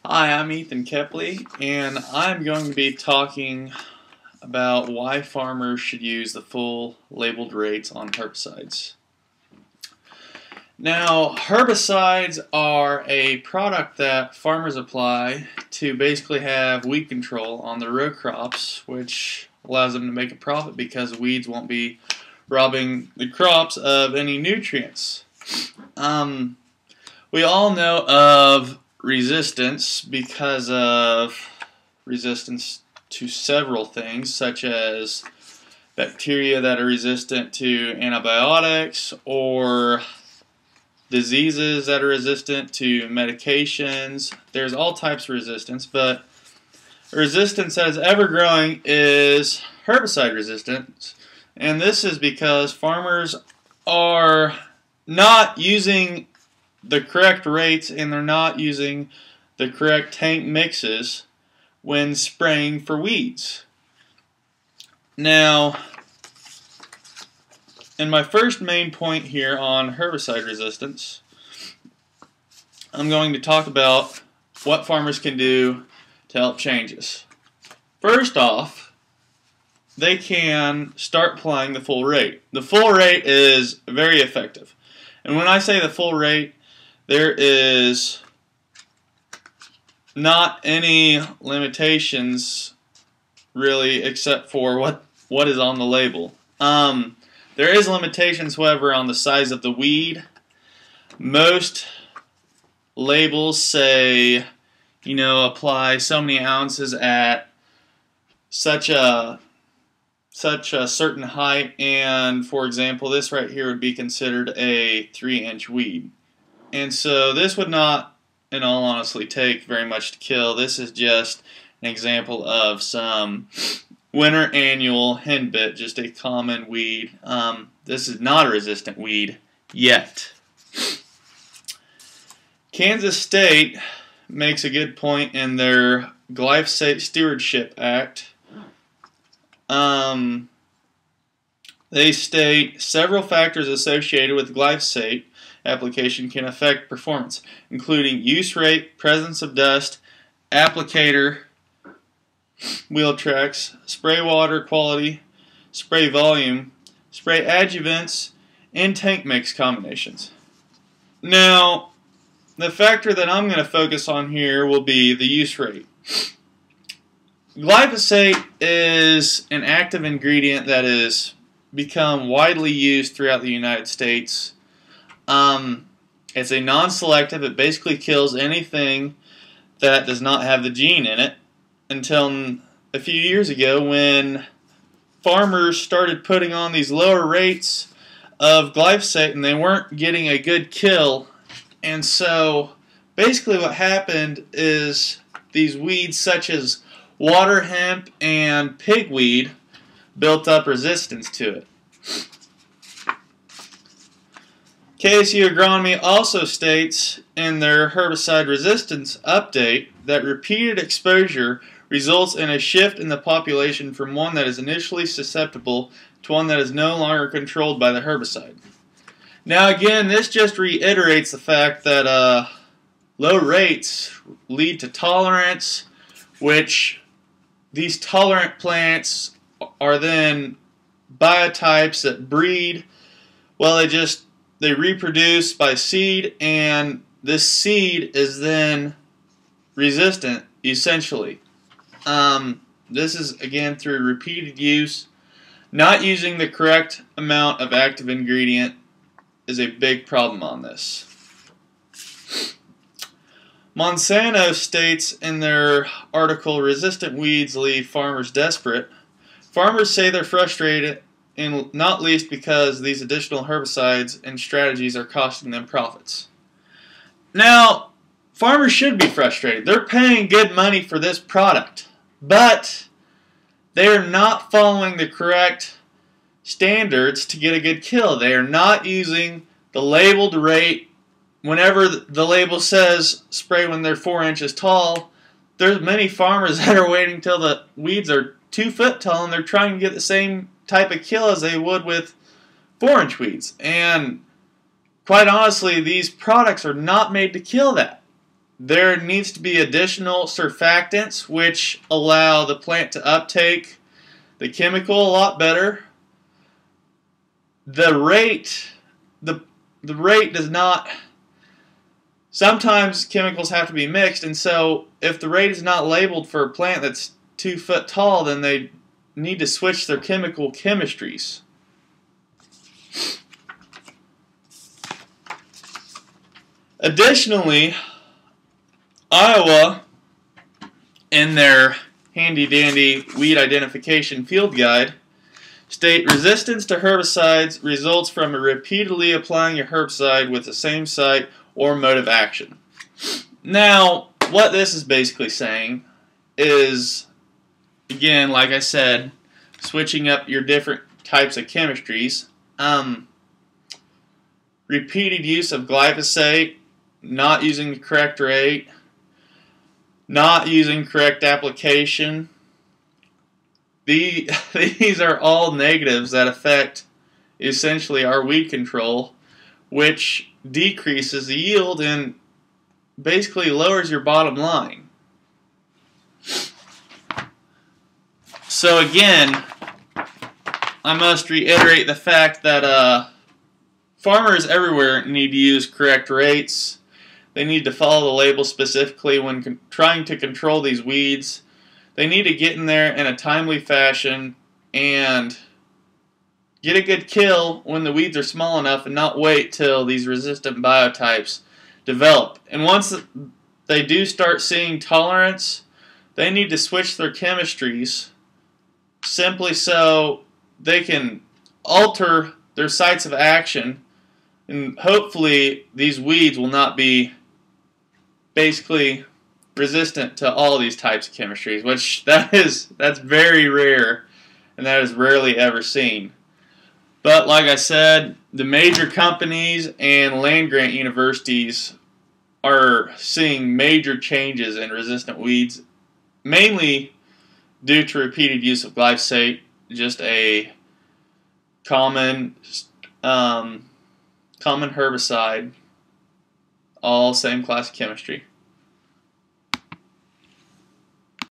Hi, I'm Ethan Kepley, and I'm going to be talking about why farmers should use the full labeled rates on herbicides. Now, herbicides are a product that farmers apply to basically have weed control on their row crops, which allows them to make a profit because weeds won't be robbing the crops of any nutrients. We all know of resistance because of resistance to several things, such as bacteria that are resistant to antibiotics or diseases that are resistant to medications. There's all types of resistance, but resistance that is ever growing is herbicide resistance, and this is because farmers are not using the correct rates and they're not using the correct tank mixes when spraying for weeds. Now, in my first main point here on herbicide resistance, I'm going to talk about what farmers can do to help change this. First off, they can start applying the full rate. The full rate is very effective. And when I say the full rate, there is not any limitations really except for what is on the label. There is limitations, however, on the size of the weed. Most labels say, apply so many ounces at such a certain height, and for example, this right here would be considered a 3-inch weed. And so this would not, in all honesty, take very much to kill. This is just an example of some winter annual henbit, just a common weed. This is not a resistant weed yet. Kansas State makes a good point in their Glyphosate Stewardship Act. They state several factors associated with glyphosate application can affect performance, including use rate, presence of dust, applicator wheel tracks, spray water quality, spray volume, spray adjuvants, and tank mix combinations. Now, the factor that I'm going to focus on here will be the use rate. Glyphosate is an active ingredient that has become widely used throughout the United States. It's a non-selective. It basically kills anything that does not have the gene in it, until a few years ago when farmers started putting on these lower rates of glyphosate and they weren't getting a good kill. And so basically what happened is these weeds such as water hemp and pigweed built up resistance to it. KSU Agronomy also states in their herbicide resistance update that repeated exposure results in a shift in the population from one that is initially susceptible to one that is no longer controlled by the herbicide. Now again, this just reiterates the fact that low rates lead to tolerance, which these tolerant plants are then biotypes that breed. Well, they reproduce by seed, and this seed is then resistant, essentially. This is, again, through repeated use. Not using the correct amount of active ingredient is a big problem on this. Monsanto states in their article, "Resistant weeds leave farmers desperate." Farmers say they're frustrated, and not least because these additional herbicides and strategies are costing them profits. Now, farmers should be frustrated. They're paying good money for this product, but they are not following the correct standards to get a good kill. They are not using the labeled rate. Whenever the label says spray when they're 4 inches tall, there's many farmers that are waiting till the weeds are 2 foot tall and they're trying to get the same type of kill as they would with 4-inch weeds. And quite honestly, these products are not made to kill that. there needs to be additional surfactants which allow the plant to uptake the chemical a lot better. The rate does not. Sometimes chemicals have to be mixed, and so if the rate is not labeled for a plant that's 2 foot tall, then they need to switch their chemical chemistries. Additionally, Iowa, in their handy-dandy weed identification field guide, state resistance to herbicides results from repeatedly applying a herbicide with the same site or mode of action. Now, what this is basically saying is, again, like I said, switching up your different types of chemistries. Repeated use of glyphosate, not using the correct rate, not using correct application. These are all negatives that affect essentially our weed control, which decreases the yield and basically lowers your bottom line. So again, I must reiterate the fact that farmers everywhere need to use correct rates. They need to follow the label specifically when trying to control these weeds. They need to get in there in a timely fashion and get a good kill when the weeds are small enough and not wait till these resistant biotypes develop. And once they do start seeing tolerance, they need to switch their chemistries simply so they can alter their sites of action, and hopefully these weeds will not be basically resistant to all these types of chemistries, which that's very rare, and that is rarely ever seen. But like I said, the major companies and land-grant universities are seeing major changes in resistant weeds, mainly due to repeated use of glyphosate, just a common herbicide, all same class of chemistry.